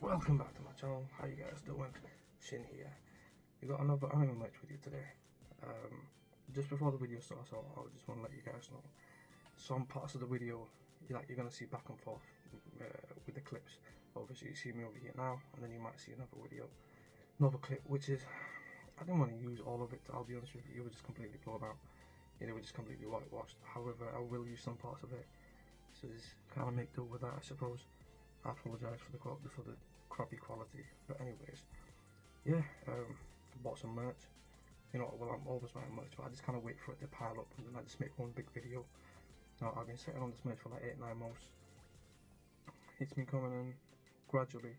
Welcome back to my channel. How you guys doing? Shin here. We got another anime match with you today. Just before the video starts out, I just want to let you guys know some parts of the video you're gonna see back and forth with the clips. Obviously, you see me over here now, and then you might see another clip, which is I didn't want to use all of it. I'll be honest with you, it was just completely blown out. It was just completely whitewashed. However, I will use some parts of it, so just kind of make do with that, I suppose. I apologise for the crappy quality, but anyways, yeah, bought some merch. Well, I'm always buying merch, but I just kind of wait for it to pile up, and then I just make one big video. Now, I've been sitting on this merch for like 8-9 months. It's been coming in gradually,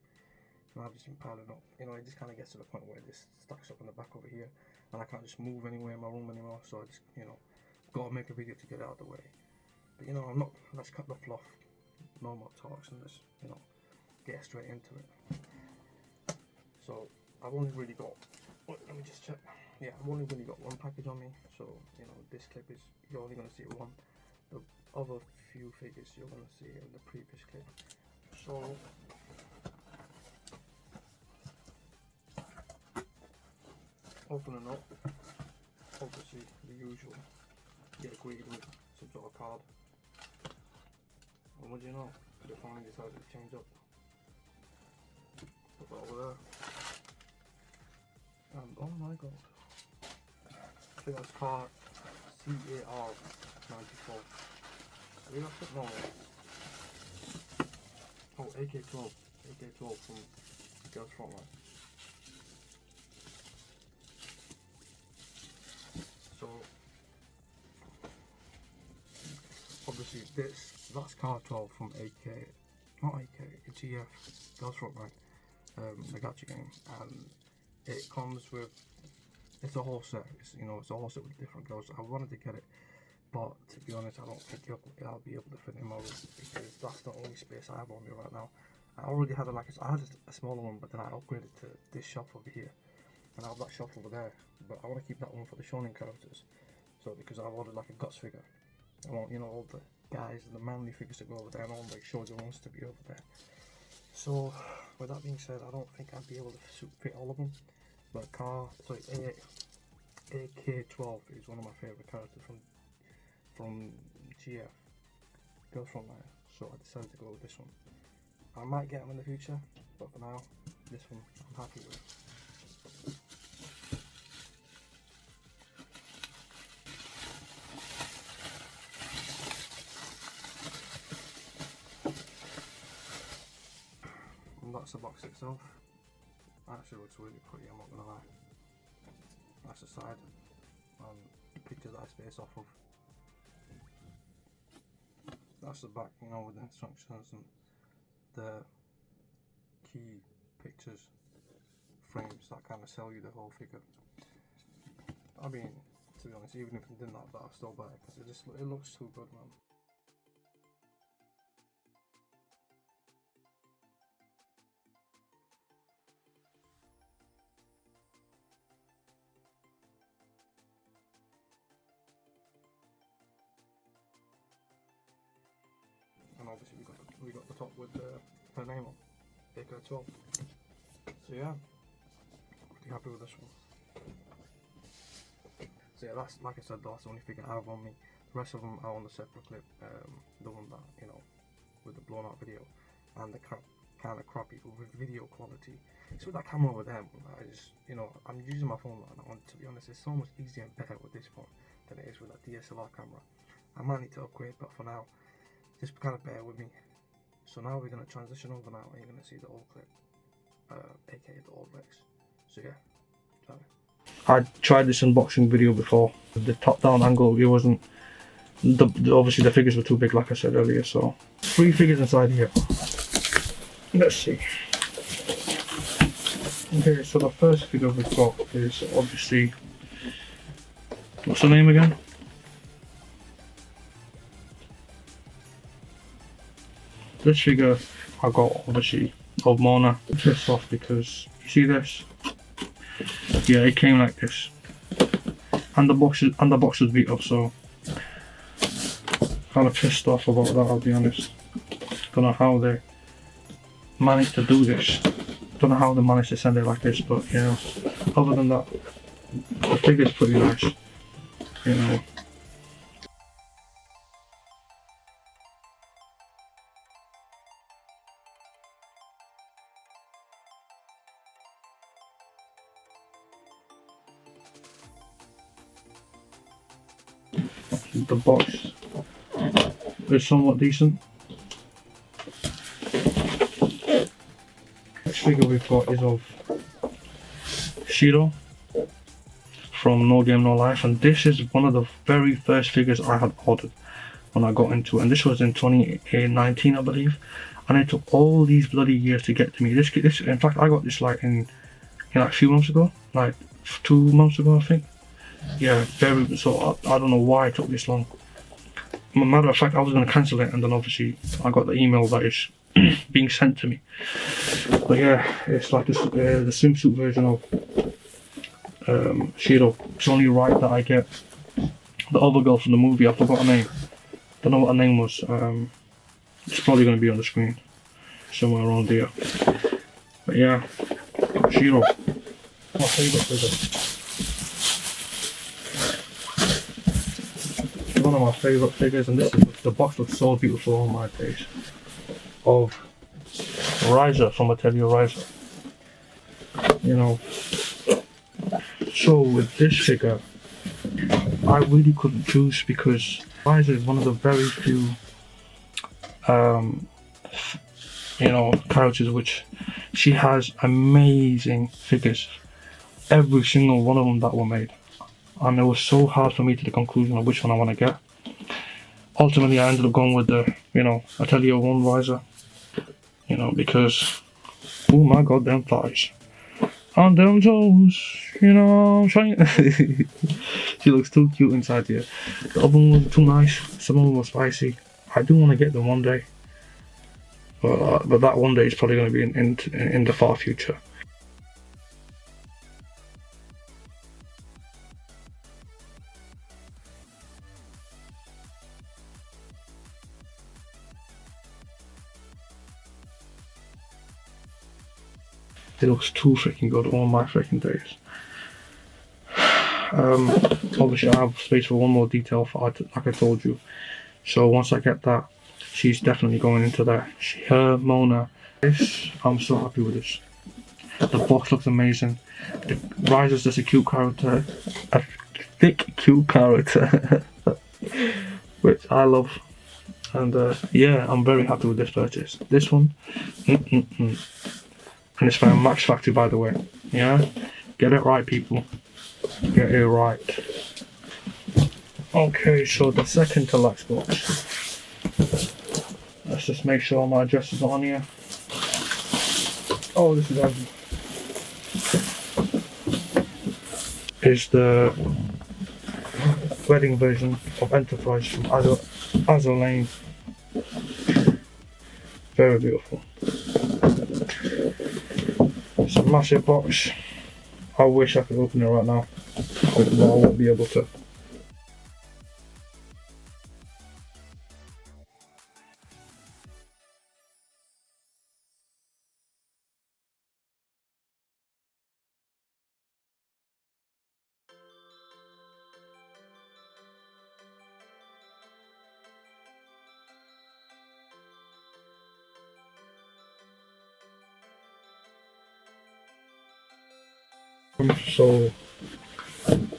and I've just been piling up. It just kind of gets to the point where it just stacks up in the back over here, and I can't just move anywhere in my room anymore, so I just, gotta make a video to get it out of the way. But let's cut the fluff. No more talks and just, get straight into it. So I've only really got, let me just check. Yeah, I've only really got one package on me. So this clip is, you're only gonna see one. The other few figures you're gonna see in the previous clip. So opening up, obviously the usual. Get greeted with some sort of card. And what do you know? They finally decided to change up. Put that over there. And oh my god. I think that's card CAR 94. I think that's it. No. Oh, AK-12. AK-12 from Girls Frontline. So obviously that's card 12 from GF, Girls Frontline, the gacha game, and it comes with, it's a whole set, it's a whole set with different girls. I wanted to get it, but to be honest, I don't think I'll be able to fit in my room, because that's the only space I have on me right now. I already had I had a smaller one, but then I upgraded to this shelf over here, and I have that shelf over there, but I want to keep that one for the shonen characters. So because I've ordered like a Guts figure, I want all the guys and the manly figures to go over there, and all like shoujo ones to be over there. So with that being said, I don't think I'd be able to fit all of them. But AK-12 is one of my favourite characters from GF, Girls Frontline. So I decided to go with this one. I might get them in the future, but for now, this one I'm happy with. That's the box itself. Actually looks really pretty, I'm not gonna lie. That's the side, and the picture that I space off of. That's the back, with the instructions and the key pictures, frames that kind of sell you the whole figure. I mean, to be honest, even if it didn't like that, I'll still buy it because it looks too good, man. And obviously we got the top with her name on, AK-12. So yeah, pretty happy with this one. So yeah, that's, like I said, that's the only figure I have on me. The rest of them are on the separate clip, the one that with the blown out video, and the kind of crappy with video quality. So with that camera over there, I just I'm using my phone right now, and to be honest, it's so much easier and better with this phone than it is with that DSLR camera. I might need to upgrade, but for now, just kind of bear with me. So now we're going to transition over now, and you're going to see the old clip, aka the old Rex. So yeah, try it. I tried this unboxing video before. The top down angle, it wasn't, obviously the figures were too big, like I said earlier. So 3 figures inside here. Let's see. Okay, so the first figure we've got is obviously, what's the name again? This figure I got obviously of Mona. Pissed off because you see this? Yeah, it came like this, and the box was beat up, so kind of pissed off about that, I'll be honest. Don't know how they managed to do this. Don't know how they managed to send it like this, but you know, other than that, the figure's pretty nice, you know. The box is somewhat decent. Next figure we've got is of Shiro from No Game No Life, and this is one of the very first figures I had ordered when I got into it, and this was in 2019 I believe, and it took all these bloody years to get to me. This in fact I got this like in like a few months ago, like 2 months ago I think. Yeah, very, so I don't know why it took this long. Matter of fact, I was going to cancel it, and then obviously I got the email that it's being sent to me. But yeah, it's like this, the swimsuit version of Shiro. It's only right that I get the other girl from the movie. I forgot her name. Don't know what her name was. It's probably going to be on the screen somewhere around here. But yeah, Shiro, my favourite figure. One of my favourite figures, and this is, the box looks so beautiful on my page, of Riser from Atelier Riser. You know, so with this figure I really couldn't choose, because Riser is one of the very few you know, characters which she has amazing figures, every single one of them that were made. And it was so hard for me to the conclusion of which one I want to get. Ultimately, I ended up going with the, you know, Atelier 1 Riser. You know, because, oh my god, them thighs. On them toes, you know, I'm trying. She looks too cute inside here. The other one was too nice, some of them were spicy. I do want to get them one day. But that one day is probably going to be in the far future. It looks too freaking good, all my freaking days. Obviously I have space for one more detail for art, like I told you. So once I get that, she's definitely going into there. Her Mona. I'm so happy with this. The box looks amazing. The Riser's just a cute character. A thick, cute character. Which I love. And yeah, I'm very happy with this purchase. This one, And it's from Max Factory, by the way. Yeah? Get it right, people. Get it right. Okay, so the second to last box. Let's just make sure my address is not on here. Oh, this is heavy. Is the wedding version of Enterprise from Azur Lane. Very beautiful. It's a massive box. I wish I could open it right now, but I won't be able to. So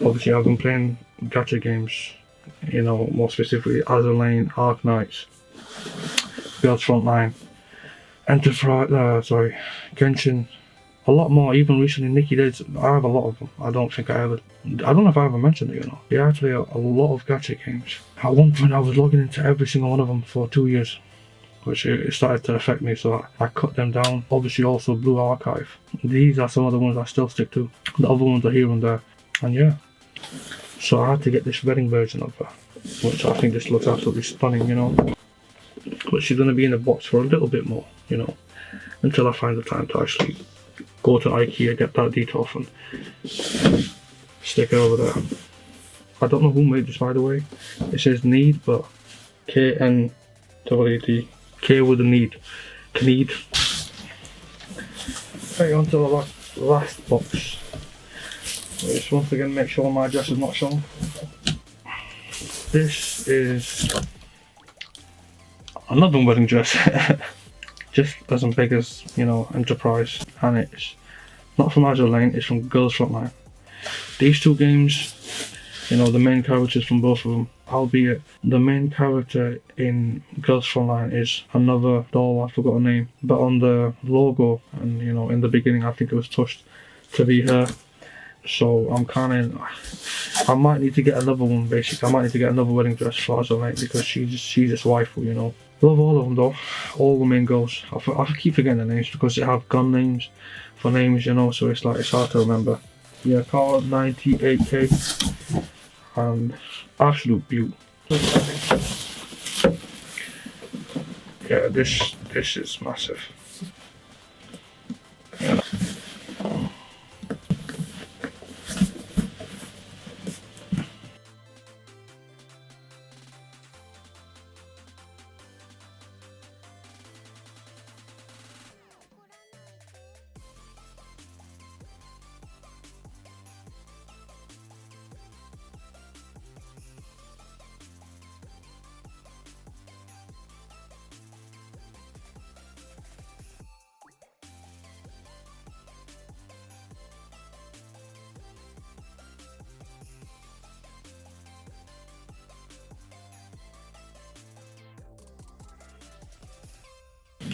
obviously I've been playing gacha games, you know, more specifically Azur Lane, Arc Knights, Girls Frontline, Enterprise, Genshin, a lot more, even recently Nikki Days. I have a lot of them. I don't know if I ever mentioned it or not. Yeah, actually a lot of gacha games. At one point I was logging into every single one of them for 2 years, which it started to affect me, so I cut them down. Obviously also Blue Archive. These are some of the ones I still stick to. The other ones are here and there. And yeah, so I had to get this wedding version of her, which I think just looks absolutely stunning, you know. But she's going to be in the box for a little bit more, you know, until I find the time to actually go to IKEA, get that detail off and stick it over there. I don't know who made this, by the way. It says Need, but K-N-W-D. K with a need. Kneed. Okay, on to the last box. Just once again make sure my address is not shown. This is another wedding dress. Just as big as, you know, Enterprise, and it's not from Azure Lane, it's from Girls Frontline. These two games, you know, the main characters from both of them, albeit the main character in Girls Frontline is another doll, I forgot her name, but on the logo and, you know, in the beginning I think it was touched to be her. So I'm I might need to get another one basically. I might need to get another wedding dress for Azure Lane because she's just waifu, you know. Love all of them though, all the main girls. I keep forgetting their names because they have gun names for names, you know, so it's hard to remember. Yeah, Car 98K and absolute beaut. Yeah, this is massive. Yeah.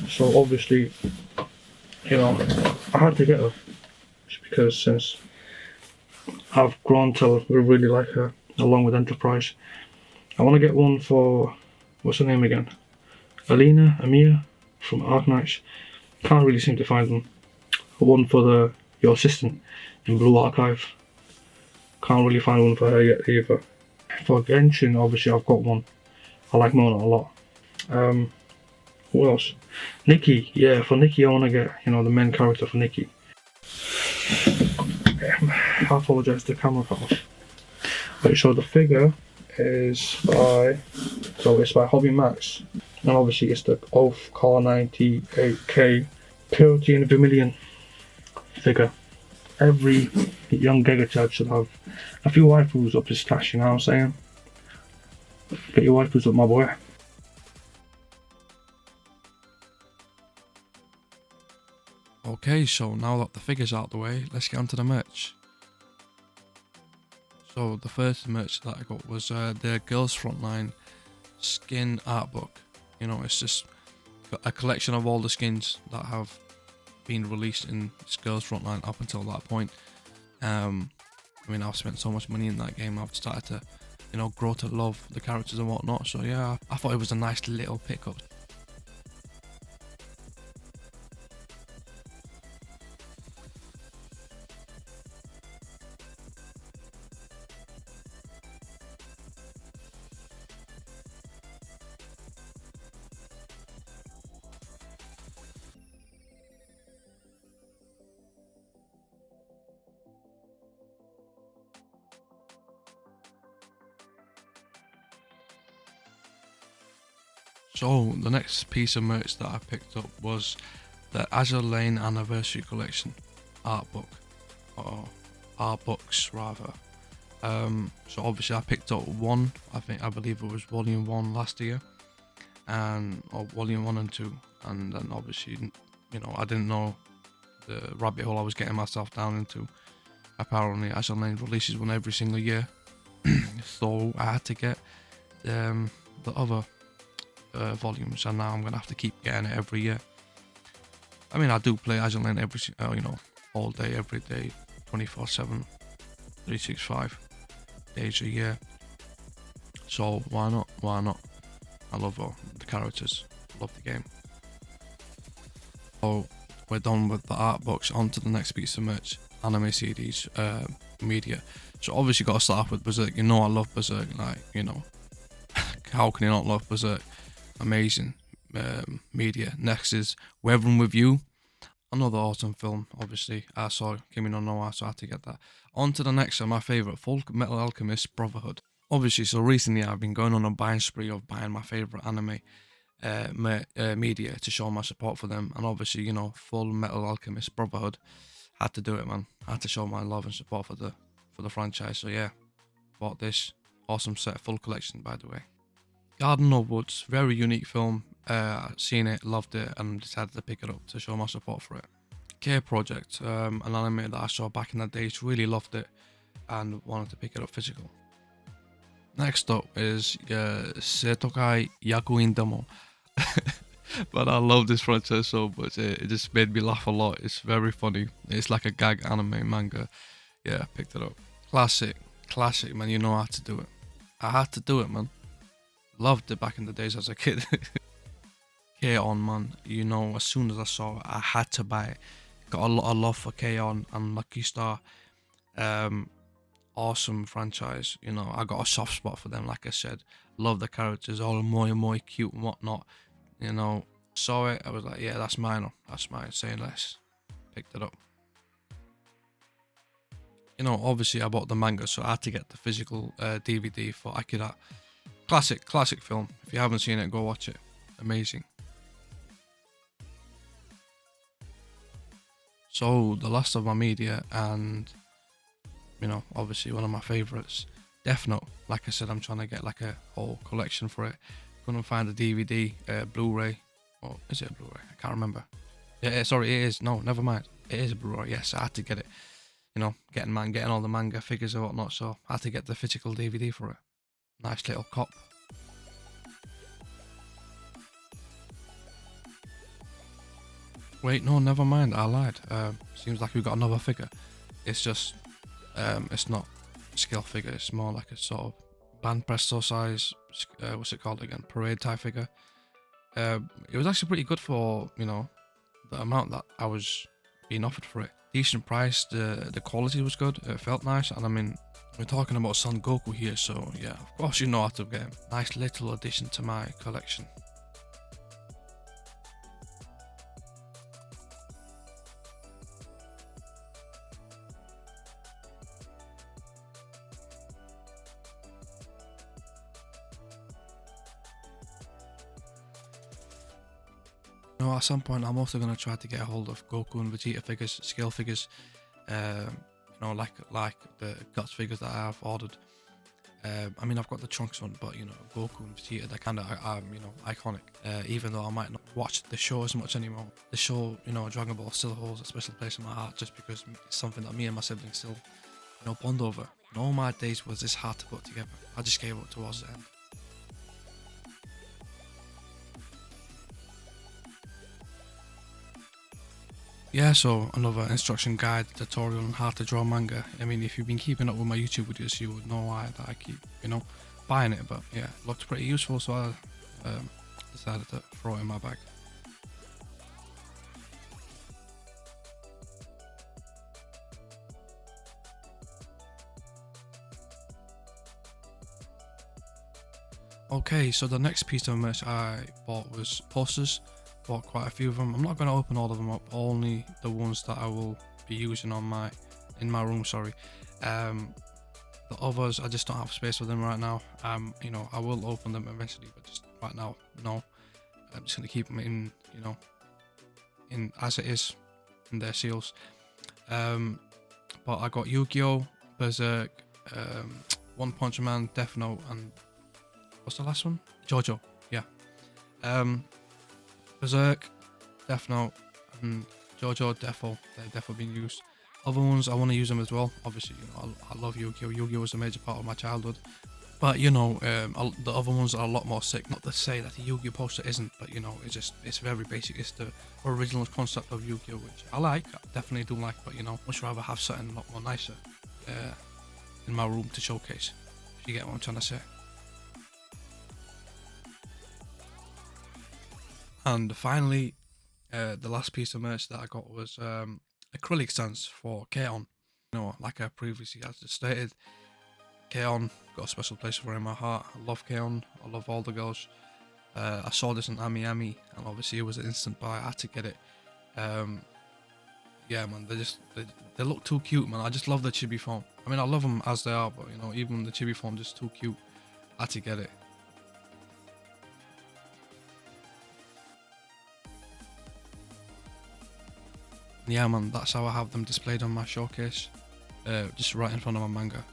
So obviously, you know, I had to get her just because since I've grown to really like her along with Enterprise. I want to get one for, what's her name again? Alina, Amir from Arknights. Can't really seem to find them. One for your assistant in Blue Archive. Can't really find one for her yet either. For Genshin, obviously I've got one. I like Mona a lot. What else? Nikki, yeah, for Nikki I want to get, you know, the main character for Nikki. I apologise, the camera cut off. Right, so the figure is it's by Hobby Max. And obviously it's the Oath Car 98K Purity in Vermilion figure. Every young Giga Chad should have a few waifus up his stash, you know what I'm saying? Get your waifus up, my boy. Okay, so now that the figure's out of the way, let's get onto the merch. So the first merch that I got was the Girls Frontline skin art book. You know, it's just a collection of all the skins that have been released in Girls Frontline up until that point. I mean, I've spent so much money in that game, I've started to, you know, grow to love the characters and whatnot. So yeah, I thought it was a nice little pickup. So the next piece of merch that I picked up was the Azure Lane Anniversary Collection art book, or art books rather. So obviously I picked up one. I believe it was volume 1 last year, or volume 1 and 2, and then obviously, you know, I didn't know the rabbit hole I was getting myself down into. Apparently Azure Lane releases one every single year, so I had to get the other volumes, and now I'm gonna have to keep getting it every year. I mean, I do play Azure Lane you know, all day, every day, 24/7, 365 days a year. So why not? Why not? I love the characters, love the game. So we're done with the art books. On to the next piece of merch: anime CDs, media. So obviously got to start off with Berserk. You know I love Berserk. Like, you know, how can you not love Berserk? Amazing media. Next is Weathering with You, another awesome film. Obviously I saw Kimi no No Wa, so I had to get that. On to the next one, my favourite, Full Metal Alchemist Brotherhood. Obviously, so recently I've been going on a buying spree of buying my favourite anime media to show my support for them, and obviously, you know, Full Metal Alchemist Brotherhood, had to do it, man. I had to show my love and support for the franchise. So yeah, bought this awesome set, full collection, by the way. Garden of Woods, very unique film. Seen it, loved it, and decided to pick it up to show my support for it. K Project, an anime that I saw back in the days, really loved it, and wanted to pick it up physical. Next up is Setokai Yakuin Demo. But I love this franchise so much. It just made me laugh a lot. It's very funny. It's like a gag anime manga. Yeah, picked it up. Classic, man. You know how to do it. I had to do it, man. Loved it back in the days as a kid. K-On, man. You know, as soon as I saw it, I had to buy it. Got a lot of love for K-On and Lucky Star. Awesome franchise. You know, I got a soft spot for them, like I said. Love the characters, all moy cute and whatnot. You know, saw it, I was like, yeah, that's mine. That's mine. Saying less. Picked it up. You know, obviously I bought the manga, so I had to get the physical DVD for Akira. Classic film. If you haven't seen it, go watch it. Amazing. So the last of my media, and you know, obviously one of my favorites, Death Note. Like I said, I'm trying to get like a whole collection for it. Couldn't find a DVD, Blu-ray, or is it a Blu-ray? I can't remember. Yeah, sorry, it is. No, never mind. It is a Blu-ray. Yes, I had to get it. You know, getting all the manga figures and whatnot, so I had to get the physical DVD for it. Nice little cop. Wait, no, never mind. I lied. Seems like we've got another figure. It's just, it's not a scale figure. It's more like a sort of Banpresto size, what's it called again? Parade type figure. It was actually pretty good for, you know, the amount that I was being offered for it. Decent price, the quality was good, it felt nice, and I mean, we're talking about Son Goku here, so yeah, of course you know how to get him. Nice little addition to my collection. You know, at some point I'm also gonna try to get a hold of Goku and Vegeta figures, scale figures. You know, like the Guts figures that I have ordered. I mean, I've got the Trunks one, but you know, Goku and Vegeta, they're kind of you know, iconic. Even though I might not watch the show as much anymore, the show, you know, Dragon Ball still holds a special place in my heart, just because it's something that me and my siblings still, you know, bond over. And all my days was this hard to put together. I just gave up towards the end. Yeah, so another instruction guide tutorial on how to draw manga. I mean, if you've been keeping up with my YouTube videos, you would know why that I keep, you know, buying it. But yeah, it looked pretty useful, so I decided to throw it in my bag. Okay, so the next piece of merch I bought was posters. Bought quite a few of them. I'm not going to open all of them up, only the ones that I will be using in my room. Sorry. The others, I just don't have space for them right now. You know, I will open them eventually, but just right now, no. I'm just going to keep them in, you know, in as it is, in their seals. But I got Yu-Gi-Oh, Berserk, One Punch Man, Death Note, and what's the last one? JoJo. Yeah. Berserk, Death Note, and JoJo, Defo. They've definitely been used. Other ones, I want to use them as well. Obviously, you know, I love Yu-Gi-Oh. Yu-Gi-Oh was a major part of my childhood. But, you know, the other ones are a lot more sick. Not to say that the Yu-Gi-Oh poster isn't, but, you know, it's very basic. It's the original concept of Yu-Gi-Oh, which I like. I definitely do like, but, you know, much rather have something a lot more nicer in my room to showcase. If you get what I'm trying to say. And finally, the last piece of merch that I got was acrylic stands for K-On. You know, like I previously had just stated, K-On got a special place for in my heart. I love K-On. I love all the girls. I saw this in Ami Ami, and obviously it was an instant buy. I had to get it. Yeah, man, they look too cute, man. I just love the chibi form. I mean, I love them as they are, but you know, even the chibi form just too cute. I had to get it. Yeah, man, that's how I have them displayed on my showcase, just right in front of my manga.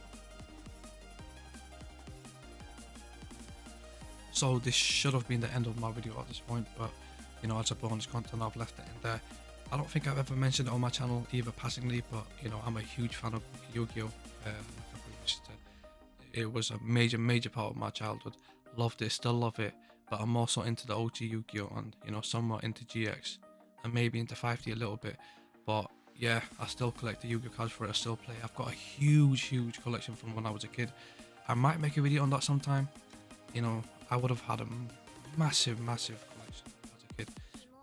So this should have been the end of my video at this point, but you know, as a bonus content, I've left it in there. I don't think I've ever mentioned it on my channel, either passingly, but you know, I'm a huge fan of Yu-Gi-Oh! Like I previously said, it was a major part of my childhood. Loved it, still love it, but I'm also into the OG Yu-Gi-Oh! And you know, somewhat into GX, and maybe into 5D a little bit. But yeah, I still collect the Yu-Gi-Oh! Cards for it. I still play. I've got a huge collection from when I was a kid. I might make a video on that sometime. You know, I would have had a massive collection as a kid,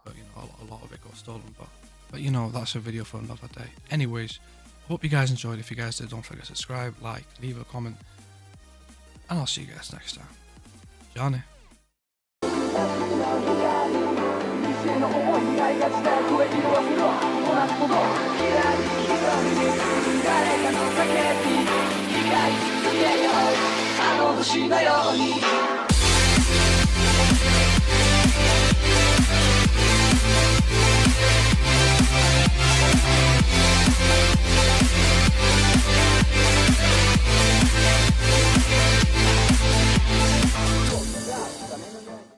but you know, a lot of it got stolen. But you know, that's a video for another day. Anyways, hope you guys enjoyed. If you guys did, don't forget to subscribe, like, leave a comment, and I'll see you guys next time. Johnny. 店の思いにありがちな声色はすろ同じもの嫌い誰かの叫び光り続けようあの年だよ